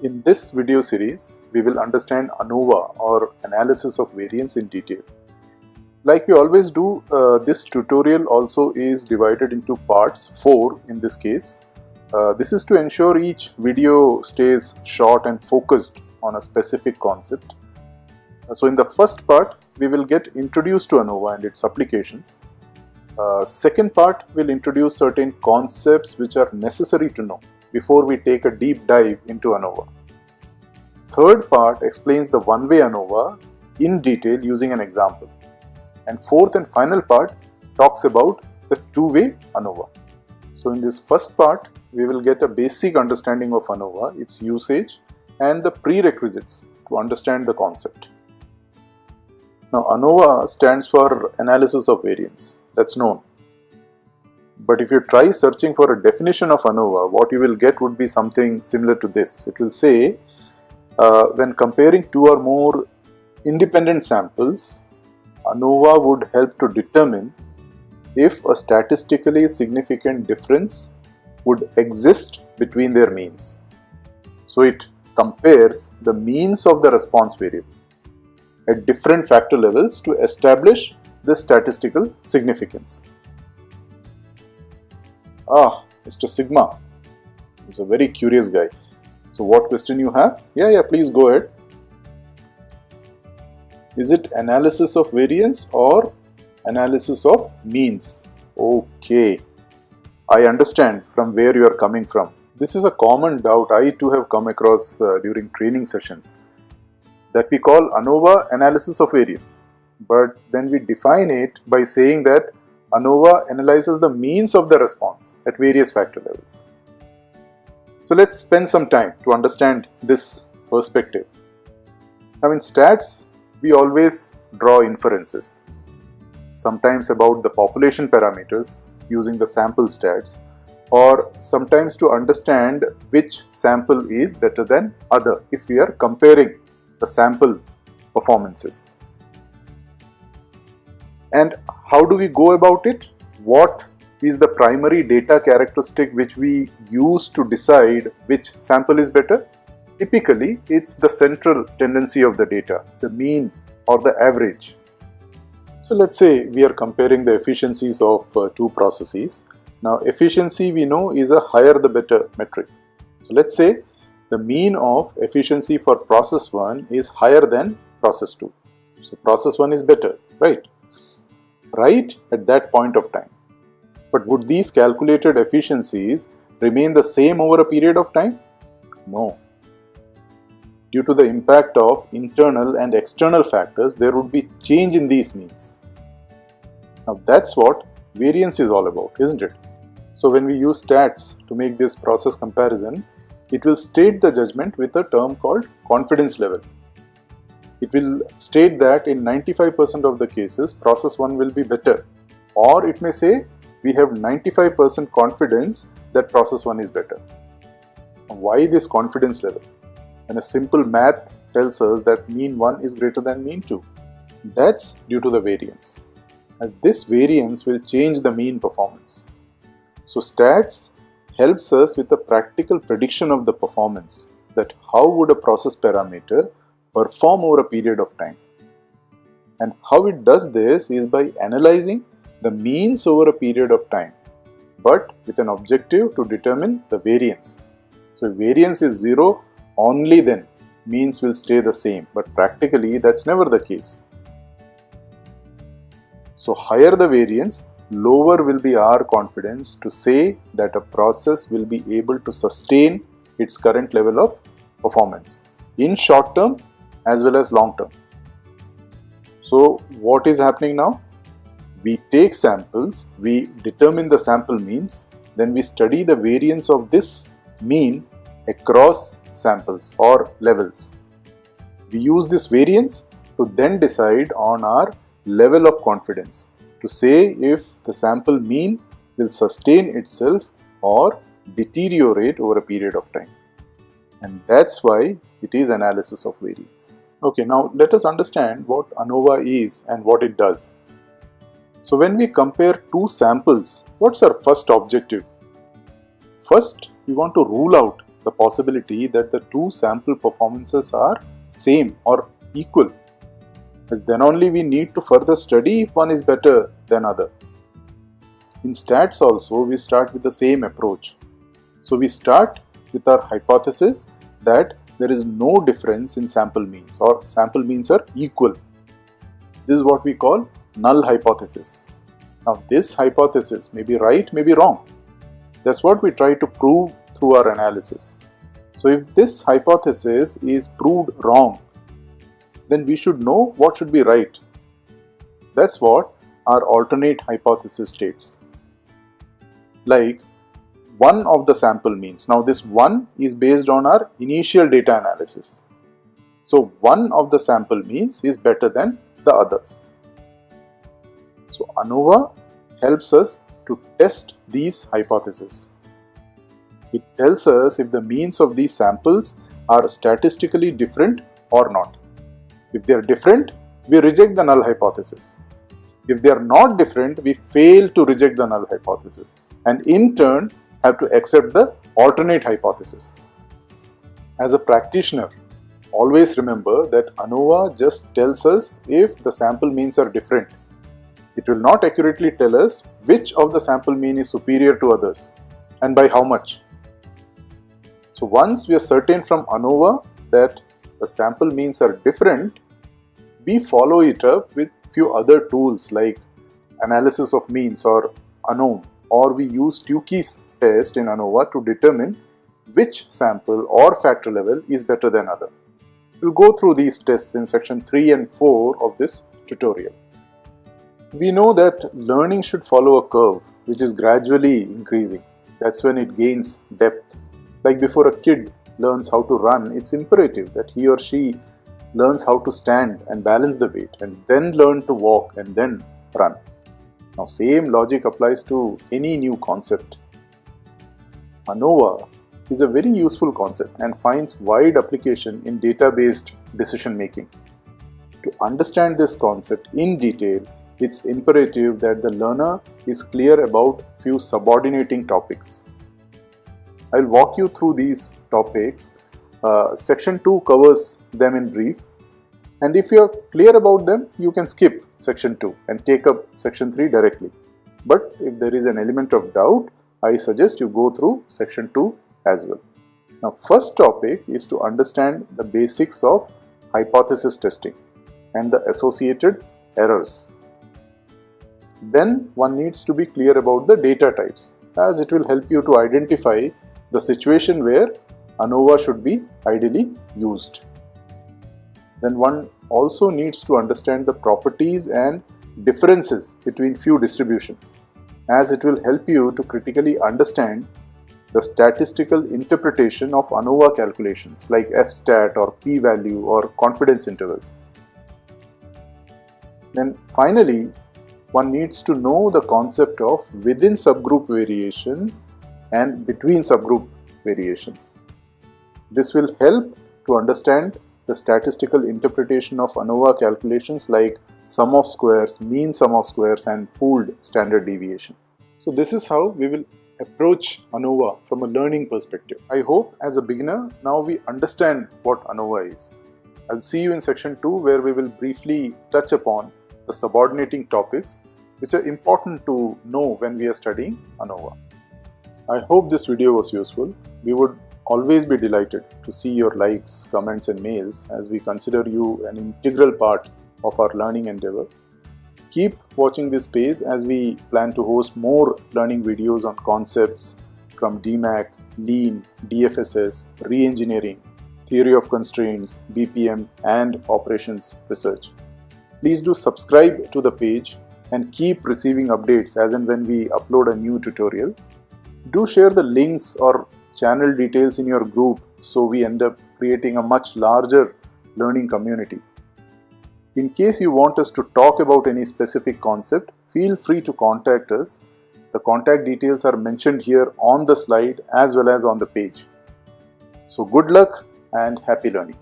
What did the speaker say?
In this video series, we will understand Anova or analysis of variance in detail. Like we always do, this tutorial also is divided into parts, 4 in this case. This is to ensure each video stays short and focused on a specific concept. So in the first part, we will get introduced to Anova and its applications. Second part will introduce certain concepts which are necessary to know before we take a deep dive into Anova. Third part explains the one-way Anova in detail using an example. And fourth and final part talks about the two-way Anova. So in this first part, we will get a basic understanding of Anova, its usage, and the prerequisites to understand the concept. Now Anova stands for analysis of variance. That's known. But if you try searching for a definition of Anova, what you will get would be something similar to this. It will say, when comparing two or more independent samples, Anova would help to determine if a statistically significant difference would exist between their means. So it compares the means of the response variable at different factor levels to establish the statistical significance. Mr. Sigma is a very curious guy. So what question you have? Yeah, please go ahead. Is it analysis of variance or analysis of means? Okay, I understand from where you are coming from. This is a common doubt I too have come across during training sessions, that we call Anova analysis of variance. But then we define it by saying that Anova analyzes the means of the response at various factor levels. So let's spend some time to understand this perspective. Now in stats, we always draw inferences, sometimes about the population parameters using the sample stats, or sometimes to understand which sample is better than other if we are comparing the sample performances. And how do we go about it? What is the primary data characteristic which we use to decide which sample is better? Typically, it's the central tendency of the data, the mean or the average. So let's say we are comparing the efficiencies of two processes. Now efficiency we know is a higher the better metric. So let's say the mean of efficiency for process 1 is higher than process 2. So process 1 is better, right? Right at that point of time. But would these calculated efficiencies remain the same over a period of time? No. Due to the impact of internal and external factors, there would be change in these means. Now that's what variance is all about, isn't it? So when we use stats to make this process comparison, it will state the judgment with a term called confidence level. It will state that in 95% of the cases, process 1 will be better. Or it may say, we have 95% confidence that process 1 is better. Why this confidence level? And a simple math tells us that mean 1 is greater than mean 2. That's due to the variance, as this variance will change the mean performance. So stats helps us with a practical prediction of the performance, that how would a process parameter perform over a period of time. And how it does this is by analyzing the means over a period of time, but with an objective to determine the variance. So if variance is 0, only then means will stay the same, but practically that's never the case. So higher the variance, lower will be our confidence to say that a process will be able to sustain its current level of performance in short term as well as long term. So what is happening now? We take samples, we determine the sample means, then we study the variance of this mean across samples or levels. We use this variance to then decide on our level of confidence to say if the sample mean will sustain itself or deteriorate over a period of time. And that's why it is analysis of variance. Okay, now let us understand what Anova is and what it does. So when we compare two samples, what's our first objective? First, we want to rule out the possibility that the two sample performances are same or equal, as then only we need to further study if one is better than other. In stats also, we start with the same approach. So we start with our hypothesis that there is no difference in sample means, or sample means are equal. This is what we call null hypothesis. Now this hypothesis may be right, may be wrong. That's what we try to prove through our analysis. So if this hypothesis is proved wrong, then we should know what should be right. That's what our alternate hypothesis states. Like one of the sample means. Now this one is based on our initial data analysis. So one of the sample means is better than the others. So Anova helps us to test these hypotheses. It tells us if the means of these samples are statistically different or not. If they are different, we reject the null hypothesis. If they are not different, we fail to reject the null hypothesis, and in turn have to accept the alternate hypothesis. As a practitioner, always remember that Anova just tells us if the sample means are different. It will not accurately tell us which of the sample mean is superior to others and by how much. So once we are certain from Anova that the sample means are different, we follow it up with few other tools like analysis of means or ANOVA, or we use Tukey's test in Anova to determine which sample or factor level is better than other. We'll go through these tests in section 3 and 4 of this tutorial. We know that learning should follow a curve which is gradually increasing. That's when it gains depth. Like before a kid learns how to run, it's imperative that he or she learns how to stand and balance the weight and then learn to walk and then run. Now same logic applies to any new concept. Anova is a very useful concept and finds wide application in data-based decision making. To understand this concept in detail, it's imperative that the learner is clear about few subordinating topics. I'll walk you through these topics. Section 2 covers them in brief, and if you are clear about them, you can skip section 2 and take up section 3 directly. But if there is an element of doubt, I suggest you go through section 2 as well. Now first topic is to understand the basics of hypothesis testing and the associated errors. Then one needs to be clear about the data types, as it will help you to identify the situation where Anova should be ideally used. Then one also needs to understand the properties and differences between few distributions, as it will help you to critically understand the statistical interpretation of Anova calculations like F-stat or p-value or confidence intervals. Then finally, one needs to know the concept of within subgroup variation and between subgroup variation. This will help to understand the statistical interpretation of Anova calculations like sum of squares, mean sum of squares, and pooled standard deviation. So this is how we will approach Anova from a learning perspective. I hope as a beginner now we understand what Anova is. I'll see you in section 2 where we will briefly touch upon the subordinating topics which are important to know when we are studying Anova. I hope this video was useful. We would always be delighted to see your likes, comments and mails as we consider you an integral part of our learning endeavor. Keep watching this page as we plan to host more learning videos on concepts from DMAC, Lean, DFSS, re-engineering, theory of constraints, BPM and operations research. Please do subscribe to the page and keep receiving updates as and when we upload a new tutorial. Do share the links or channel details in your group so we end up creating a much larger learning community. In case you want us to talk about any specific concept, feel free to contact us. The contact details are mentioned here on the slide as well as on the page. So good luck and happy learning.